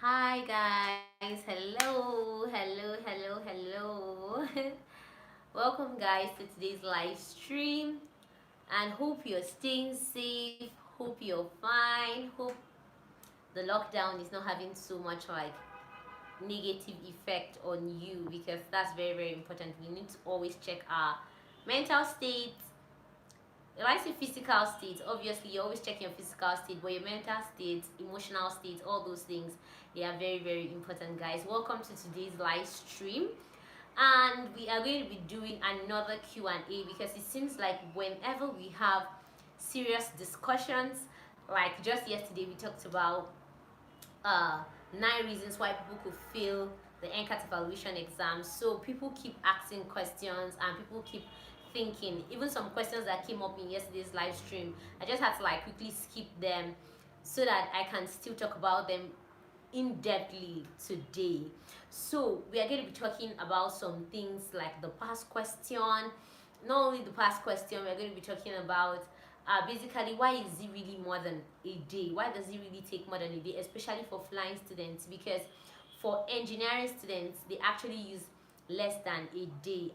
Hi guys, hello. Welcome guys to today's live stream and hope you're staying safe, hope you're fine, hope the lockdown is not having so much like negative effect on you, because that's very important. We need to always check our mental state. When I say physical state, obviously you always check your physical state, but your mental state, emotional state, all those things, they are very important, guys. Welcome to today's live stream, and we are going to be doing another Q&A, because it seems like whenever we have serious discussions, like just yesterday we talked about uh 9 reasons why people could fail the NCAT evaluation exam. So people keep asking questions and people keep thinking. Even some questions that came up in yesterday's live stream, I just had to like quickly skip them so that I can still talk about them in-depthly today. So we are going to be talking about some things like the past question. Not only the past question, we're going to be talking about basically, why is it really more than a day? Why does it really take more than a day, especially for flying students? Because for engineering students, they actually use less than a day,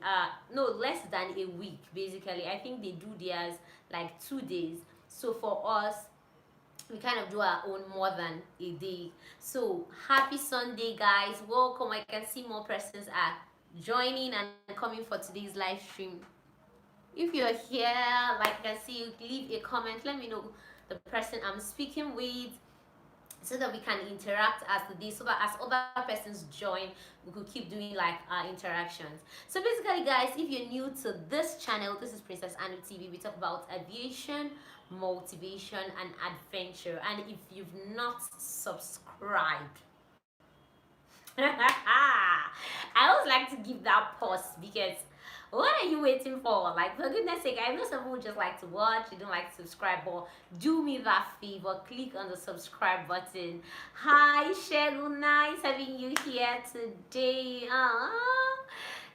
no, less than a week. Basically, I think they do theirs like 2 days. So for us, we kind of do our own more than a day. So happy Sunday, guys. Welcome. I can see more persons are joining and coming for today's live stream. If you're here, like I can see you, leave a comment. Let me know the person I'm speaking with, so that we can interact as the day, so that as other persons join, we could keep doing like our interactions. So basically, guys, if you're new to this channel, this is Princess Anu-TV. We talk about aviation, motivation, and adventure. And if you've not subscribed, I always like to give that pause, because what are you waiting for? Like, for goodness sake, I know some people just like to watch, they don't like to subscribe, but do me that favor, click on the subscribe button. Hi Shegu, nice having you here today.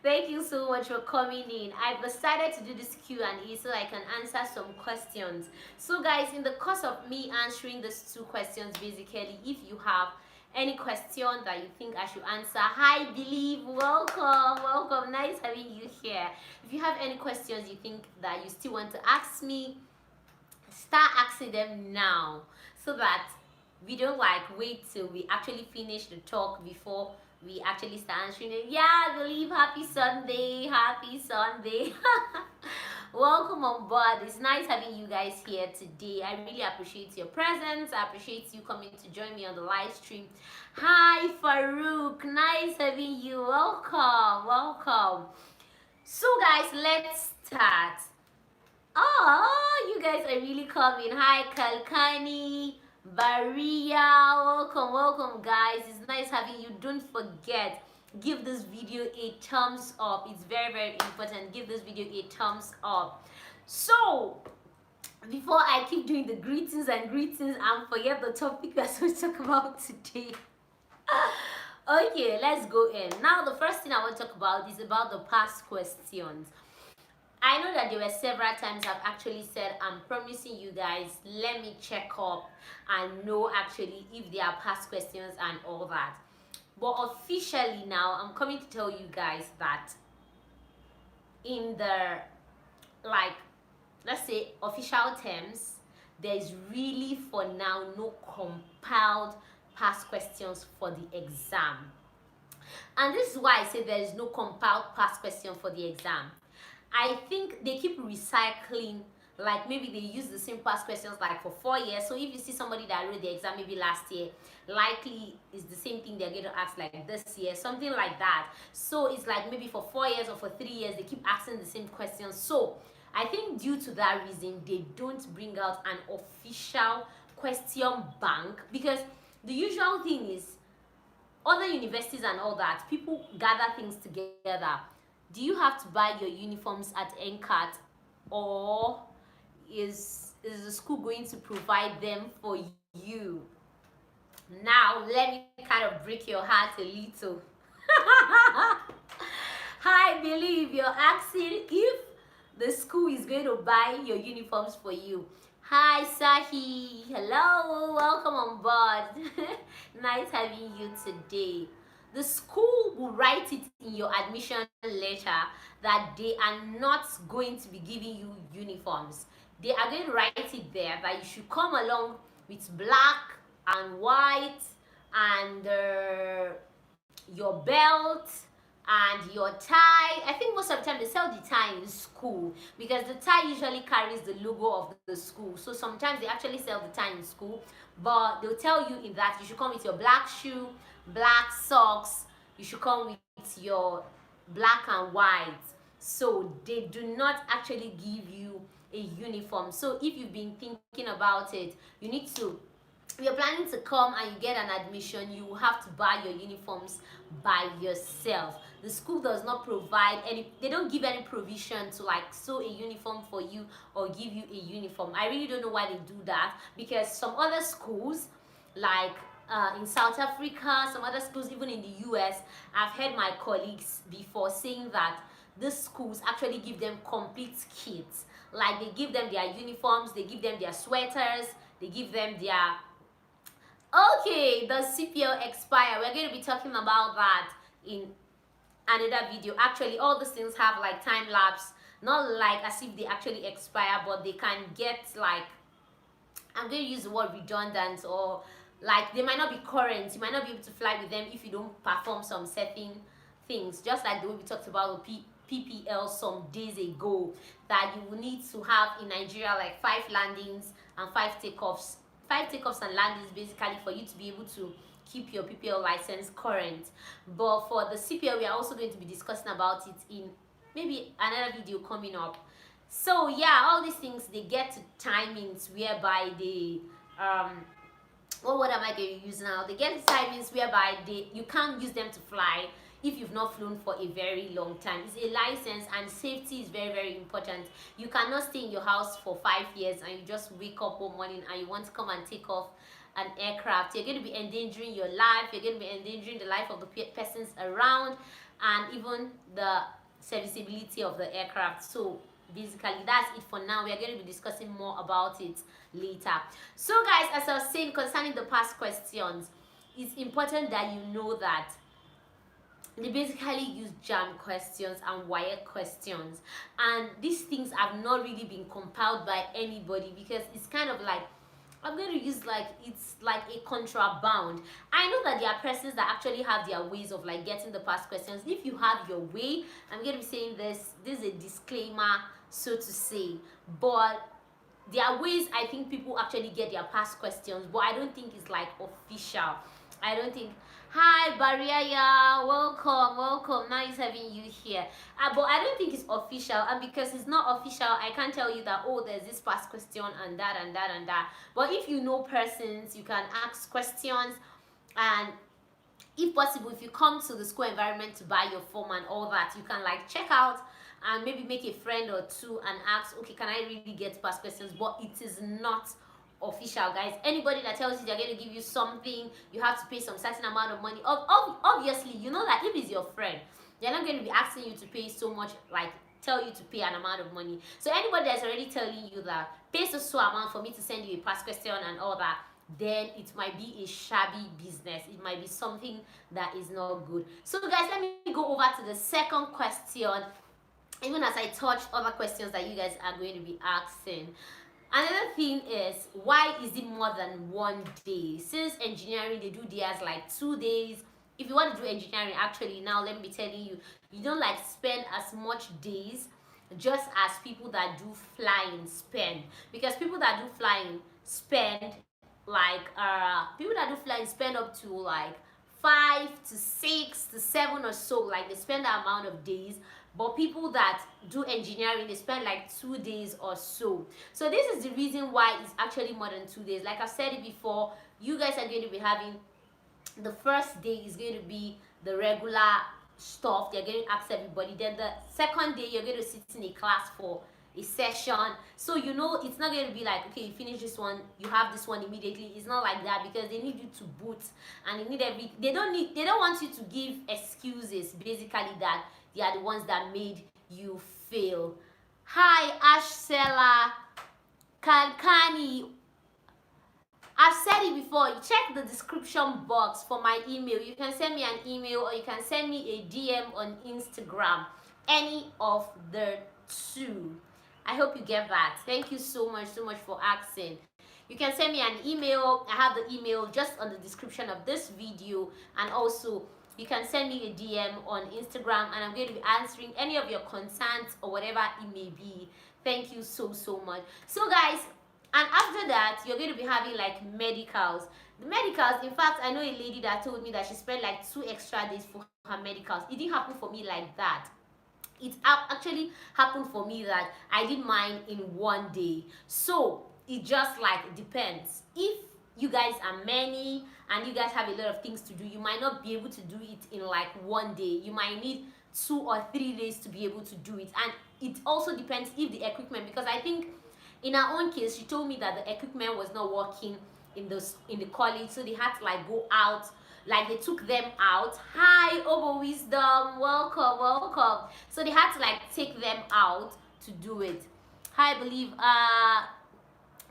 Thank you so much for coming in. I've decided to do this Q&A so I can answer some questions. So guys, in the course of me answering these 2 questions, basically, if you have any question that you think I should answer, hi Believe, welcome, nice having you here. If you have any questions you think that you still want to ask me, start asking them now, so that we don't like wait till we actually finish the talk before we actually start answering it. Yeah, Believe, happy Sunday. Welcome on board. It's nice having you guys here today. I really appreciate your presence. I appreciate you coming to join me on the live stream. Hi Farouk, nice having you. Welcome. So guys, let's start. Oh, you guys are really coming. Hi Kalkani, Baria, welcome guys. It's nice having you. Don't forget, give this video a thumbs up. It's very important. Give this video a thumbs up. So before I keep doing the greetings and forget the topic we're supposed to talk about today. Okay, let's go in. Now the first thing I want to talk about is about the past questions. I know that there were several times I've actually said, I'm promising you guys, let me check up and know actually if there are past questions and all that. But officially now, I'm coming to tell you guys that in the, like, let's say official terms, there is really for now no compiled past questions for the exam. And this is why I say there is no compiled past question for the exam. I think they keep recycling, like maybe they use the same past questions like for 4 years. So if you see somebody that wrote the exam maybe last year, likely is the same thing they're going to ask like this year, something like that. So it's like maybe for 4 years or for 3 years, they keep asking the same questions. So I think due to that reason, they don't bring out an official question bank, because the usual thing is other universities and all that, people gather things together. Do you have to buy your uniforms at NCAT, or is the school going to provide them for you? Now let me kind of break your heart a little. Hi Believe, you're asking if the school is going to buy your uniforms for you. Hi Sahi, hello, welcome on board. Nice having you today. The school will write it in your admission letter that they are not going to be giving you uniforms. They are going to write it there that you should come along with black and white and your belt and your tie. I think most of the time they sell the tie in school because the tie usually carries the logo of the school. So sometimes they actually sell the tie in school, but they'll tell you in that you should come with your black shoe, black socks, you should come with your black and white. So they do not actually give you a uniform. So if you've been thinking about it, you need to, if you're planning to come and you get an admission, you will have to buy your uniforms by yourself. The school does not provide any, they don't give any provision to like sew a uniform for you or give you a uniform. I really don't know why they do that, because some other schools like in South Africa, some other schools even in the US, I've heard my colleagues before saying that these schools actually give them complete kits. Like they give them their uniforms, they give them their sweaters, they give them their, okay, the CPL expire. We're going to be talking about that in another video. Actually, all these things have like time lapse, not like as if they actually expire, but they can get like, I'm going to use the word redundant, or like they might not be current. You might not be able to fly with them if you don't perform some certain things, just like the way we talked about the PPL some days ago, that you will need to have in Nigeria like 5 landings and 5 takeoffs. 5 takeoffs and landings basically for you to be able to keep your PPL license current. But for the CPL, we are also going to be discussing about it in maybe another video coming up. So yeah, all these things, they get to timings whereby they what word am I going to use now? They get to timings whereby you can't use them to fly if you've not flown for a very long time. It's a license, and safety is very, very important. You cannot stay in your house for 5 years and you just wake up one morning and you want to come and take off an aircraft. You're going to be endangering your life, you're going to be endangering the life of the persons around, and even the serviceability of the aircraft. So basically that's it for now. We are going to be discussing more about it later. So guys, as I was saying concerning the past questions, it's important that you know that they basically use JAM questions and wire questions, and these things have not really been compiled by anybody, because it's kind of like, I'm going to use like, it's like a contraband. I know that there are persons that actually have their ways of like getting the past questions. If you have your way, I'm going to be saying this is a disclaimer, so to say, but there are ways I think people actually get their past questions, but I don't think it's like official. I don't think. Hi Zaria, welcome, nice having you here. But I don't think it's official, and because it's not official, I can't tell you that, oh, there's this past question and that and that and that. But if you know persons, you can ask questions, and if possible, if you come to the school environment to buy your form and all that, you can like check out and maybe make a friend or two and ask, okay, can I really get past questions? But it is not official, guys. Anybody that tells you they're going to give you something, you have to pay some certain amount of money. Obviously, you know that if it's your friend, they're not going to be asking you to pay so much, like tell you to pay an amount of money. So anybody that's already telling you that pay so amount for me to send you a past question and all that, then it might be a shabby business. It might be something that is not good. So guys, let me go over to the second question, even as I touch other questions that you guys are going to be asking. Another thing is, why is it more than 1 day? Since engineering, they do theirs like 2 days. If you want to do engineering, actually, now let me be telling you, you don't like spend as much days just as people that do flying spend. Because people that do flying spend like people that do flying spend up to like 5 to 6 to 7 or so, like they spend that amount of days. But people that do engineering, they spend like 2 days or so. So this is the reason why it's actually more than 2 days. Like I've said it before, you guys are going to be having, the first day is going to be the regular stuff. They're going to ask everybody. Then the second day, you're going to sit in a class for a session. So you know it's not going to be like, okay, you finish this one, you have this one immediately. It's not like that, because they need you to boot, and they don't want you to give excuses basically that they are the ones that made you fail. Hi Ash Sela Kankani, I've said it before, check the description box for my email. You can send me an email or you can send me a DM on Instagram. Any of the two. I hope you get that. Thank you so much for asking. You can send me an email. I have the email just on the description of this video, and also you can send me a DM on Instagram, and I'm going to be answering any of your concerns or whatever it may be. Thank you so much. So guys, and after that you're going to be having like medicals. The medicals, in fact, I know a lady that told me that she spent like 2 extra days for her medicals. It didn't happen for me like that. It actually happened for me that I did mine in 1 day. So it just like depends. If you guys are many and you guys have a lot of things to do, you might not be able to do it in like 1 day. You might need 2 or 3 days to be able to do it. And it also depends if the equipment, because I think in her own case, she told me that the equipment was not working in the college, so they had to like go out, like they took them out. Hi Obo Wisdom, welcome. So they had to like take them out to do it. Hi, I believe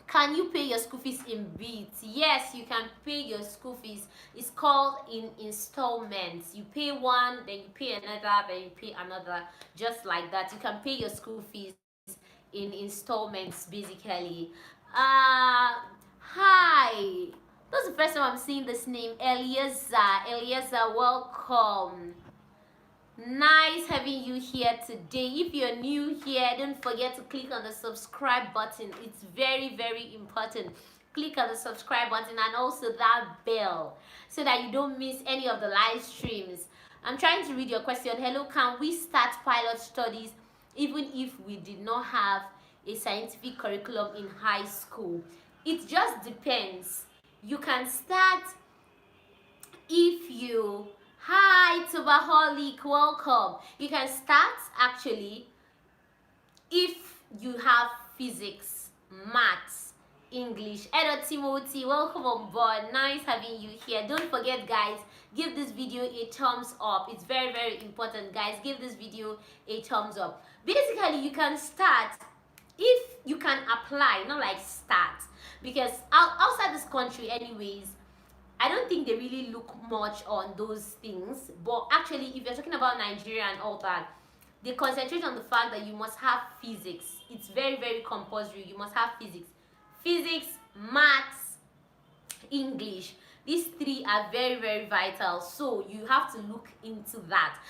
can you pay your school fees in bits? Yes, you can pay your school fees. It's called in installments. You pay one, then you pay another, then you pay another, just like that. You can pay your school fees in installments basically. Hi, this is the first time I'm seeing this name. Eliezer, welcome. Nice having you here today. If you're new here, don't forget to click on the subscribe button. It's very important. Click on the subscribe button and also that bell so that you don't miss any of the live streams. I'm trying to read your question. Hello, can we start pilot studies even if we did not have a scientific curriculum in high school? It just depends. You can start if you... Hi Tubaholic, welcome. You can start actually if you have physics, maths, English. Edo Timothy, welcome on board. Nice having you here. Don't forget guys, give this video a thumbs up. It's very important guys. Give this video a thumbs up. Basically you can start if you can apply, not like start, because outside this country anyways, I don't think they really look much on those things. But actually, if you're talking about Nigeria and all that, they concentrate on the fact that you must have physics. It's very compulsory. You must have physics, maths, English. These 3 are very vital. So you have to look into that.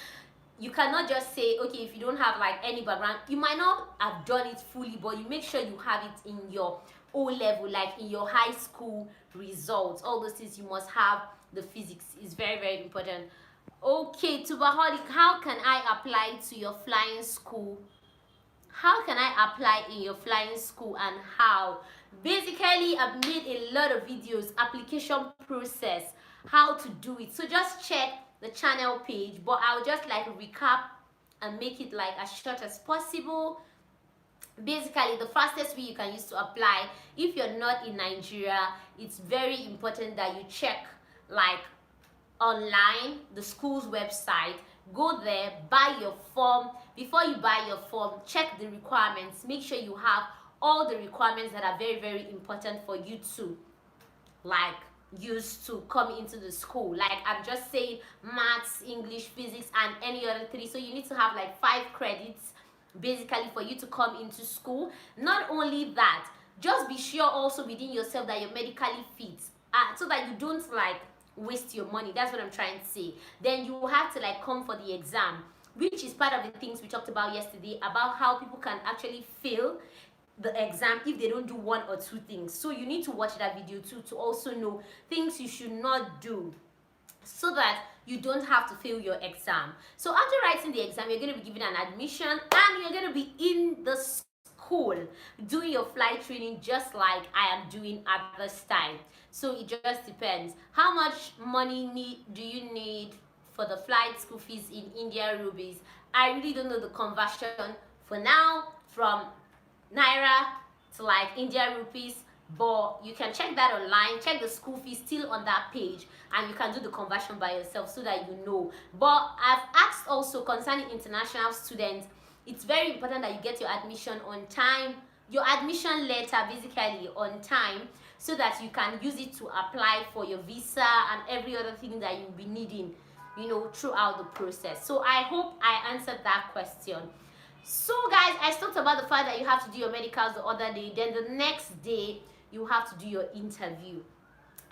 You cannot just say, okay, if you don't have like any background, you might not have done it fully, but you make sure you have it in your O level, like in your high school results. All those things, you must have the physics. Is very important. Okay, Tubaholic, how can I apply to your flying school? How can I apply in your flying school and how? Basically, I've made a lot of videos, application process, how to do it. So just check the channel page, but I'll just like recap and make it like as short as possible. Basically, the fastest way you can use to apply, if you're not in Nigeria, it's very important that you check like online, the school's website. Go there, buy your form. Before you buy your form, check the requirements. Make sure you have all the requirements that are very important for you to like use to come into the school. Like I'm just saying, maths, English, physics, and any other 3. So you need to have like 5 credits basically for you to come into school. Not only that, just be sure also within yourself that you're medically fit, so that you don't like waste your money. That's what I'm trying to say. Then you have to like come for the exam, which is part of the things we talked about yesterday, about how people can actually fail the exam if they don't do 1 or 2 things. So you need to watch that video too, to also know things you should not do, so that you don't have to fail your exam. So after writing the exam, you're going to be given an admission and you're going to be in the school doing your flight training, just like I am doing at this time. So it just depends. How much money do you need for the flight school fees in India rupees? I really don't know the conversion for now from Naira to like India rupees, but you can check that online. Check the school fees still on that page, and you can do the conversion by yourself so that you know. But I've asked also concerning international students, it's very important that you get your admission on time, your admission letter basically on time, so that you can use it to apply for your visa and every other thing that you'll be needing, you know, throughout the process. So I hope I answered that question. So guys, I talked about the fact that you have to do your medicals the other day, then the next day you have to do your interview.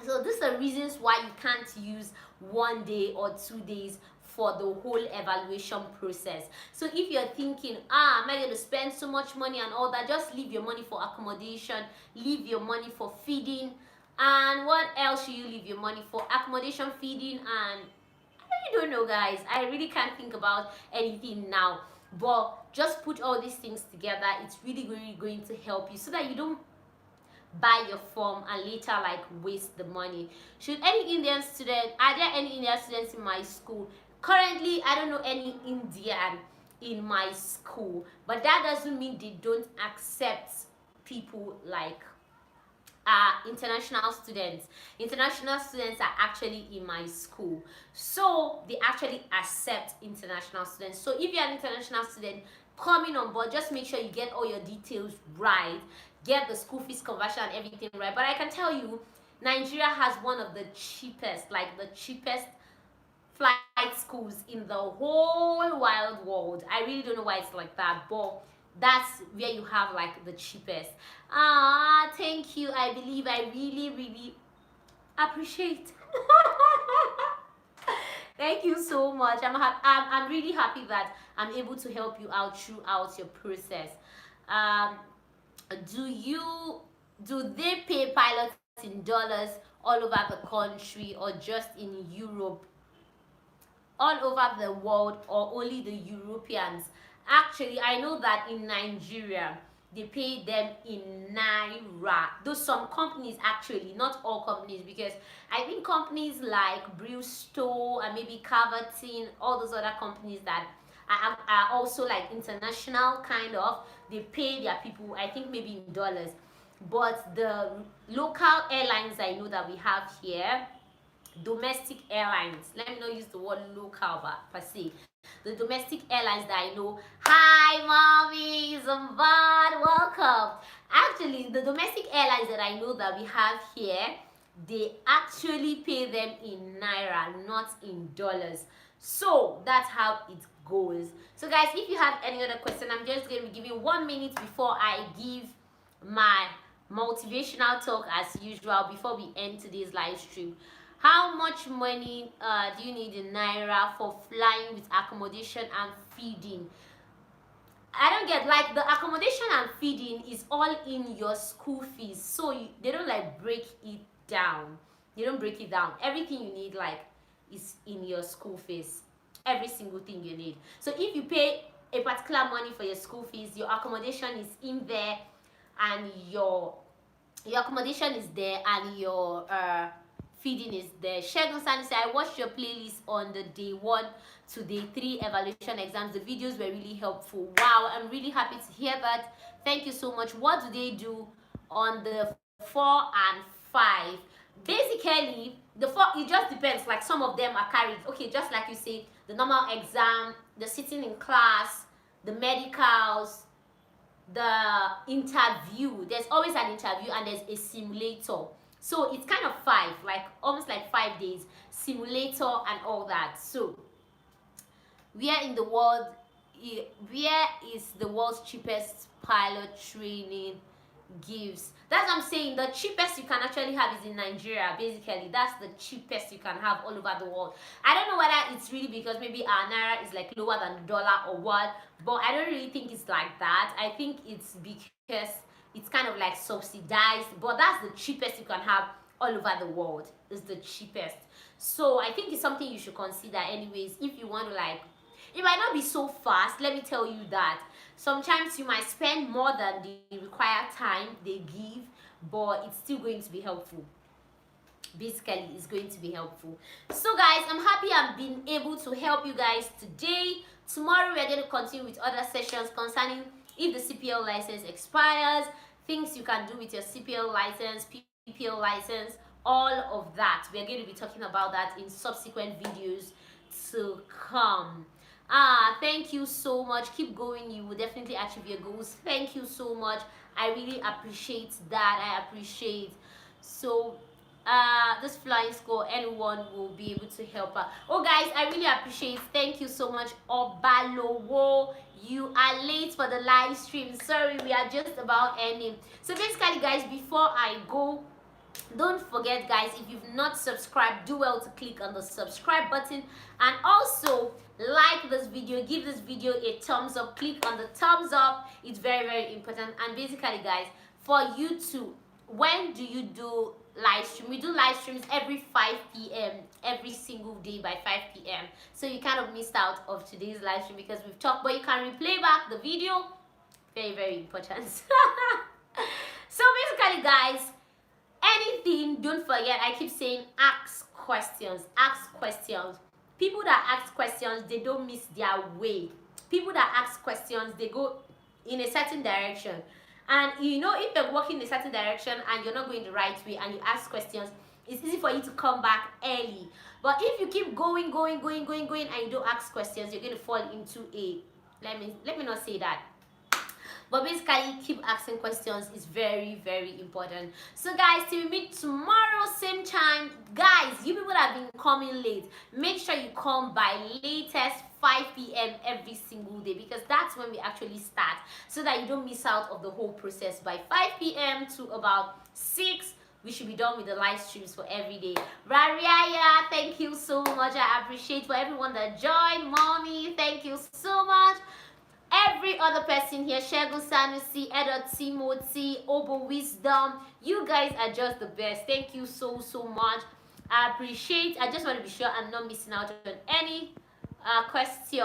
So these are reasons why you can't use 1 day or 2 days for the whole evaluation process. So if you're thinking, am I going to spend so much money and all that, just leave your money for accommodation, leave your money for feeding, and what else should you leave your money for? Accommodation, feeding, and I don't know, guys. I really can't think about anything now, but just put all these things together. It's really, really going to help you so that you don't buy your form and later like waste the money. Should any Indian student, are there any Indian students in my school? Currently, I don't know any Indian in my school, but that doesn't mean they don't accept people like international students. International students are actually in my school, so they actually accept international students. So if you're an international student coming on board, just make sure you get all your details right, get the school fees conversion and everything right. But I can tell you, Nigeria has one of the cheapest, like the cheapest flight schools in the whole wide world. I really don't know why it's like that, but that's where you have like the cheapest. Thank you. I believe I really, really appreciate. Thank you so much. I'm really happy that I'm able to help you out throughout your process. Do they pay pilots in dollars all over the country or just in Europe? All over the world or only the Europeans? Actually, I know that in Nigeria they pay them in naira, though some companies, actually not all companies, because I think companies like Bristol and maybe Caverton, all those other companies that are also like international kind of, they pay their people, I think maybe in dollars. But the local airlines I know that we have here, domestic airlines, let me not use the word local per se, the domestic airlines that I know. Hi mommy, Zambad, welcome. Actually, the domestic airlines that I know that we have here, they actually pay them in naira, not in dollars. So that's how it goes. So guys, if you have any other question, I'm just going to be giving 1 minute before I give my motivational talk as usual before we end today's live stream. How much money do you need in naira for flying with accommodation and feeding? I don't get, like, the accommodation and feeding is all in your school fees, so they don't like break it down. They don't break it down. Everything you need like is in your school fees. Every single thing you need. So if you pay a particular money for your school fees, your accommodation is in there, and your accommodation is there, and your feeding is there. Shegun Sani said, I watched your playlist on the day 1 to day 3 evaluation exams. The videos were really helpful. Wow, I'm really happy to hear that. Thank you so much. What do they do on the 4 and 5? Basically, the 4, it just depends. Like, some of them are carried. Okay, just like you say, the normal exam, the sitting in class, the medicals, the interview. There's always an interview, and there's a simulator. So it's kind of 5, like almost like 5 days, simulator and all that. So where in the world, where is the world's cheapest pilot training gives? That's what I'm saying. The cheapest you can actually have is in Nigeria. Basically, that's the cheapest you can have all over the world. I don't know whether it's really because maybe our naira is like lower than the dollar or what, but I don't really think it's like that. I think it's because it's kind of like subsidized, but that's the cheapest you can have all over the world. Is the cheapest. So I think it's something you should consider anyways. If you want to, like, it might not be so fast, let me tell you that. Sometimes you might spend more than the required time they give, but it's still going to be helpful. Basically, it's going to be helpful. So guys, I'm happy I've been able to help you guys today. Tomorrow we're going to continue with other sessions concerning if the CPL license expires, things you can do with your CPL license, PPL license, all of that. We're going to be talking about that in subsequent videos to come. Thank you so much. Keep going. You will definitely achieve your goals. Thank you so much. I really appreciate that. I appreciate. So this flying score, anyone will be able to help her. Oh guys, I really appreciate, thank you so much. Obalowo, you are late for the live stream. Sorry, we are just about ending. So basically guys, before I go, don't forget guys, if you've not subscribed, do well to click on the subscribe button, and also like this video, give this video a thumbs up, click on the thumbs up. It's very, very important. And basically guys, for you to, when do you do live stream? We do live streams every 5 p.m. every single day by 5 p.m. So you kind of missed out of today's live stream because we've talked, but you can replay back the video. Very, very important. So basically guys, anything, don't forget, I keep saying ask questions, ask questions. People that ask questions, they don't miss their way. People that ask questions, they go in a certain direction. And you know, if you're walking in a certain direction and you're not going the right way and you ask questions, it's easy for you to come back early. But if you keep going and you don't ask questions, you're going to fall into a, let me not say that. But basically, keep asking questions is very, very important. So guys, till we meet tomorrow, same time. Guys, you people that have been coming late, make sure you come by latest 5 p.m. every single day, because that's when we actually start, so that you don't miss out of the whole process. By 5 p.m. to about 6, we should be done with the live streams for every day. Zaria, thank you so much. I appreciate for everyone that joined. Mommy, thank you so much. Every other person here, Shegun Sanusi, Edward Timothy, Obo Wisdom, you guys are just the best. Thank you so much. I appreciate. I just want to be sure I'm not missing out on any question.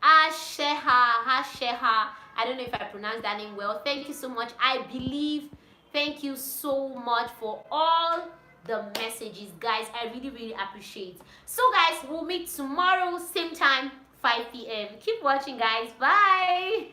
Asheha, I don't know if I pronounced that name well. Thank you so much. I believe. Thank you so much for all the messages, guys. I really, really appreciate. So guys, we'll meet tomorrow, same time, 5 p.m. Keep watching, guys. Bye.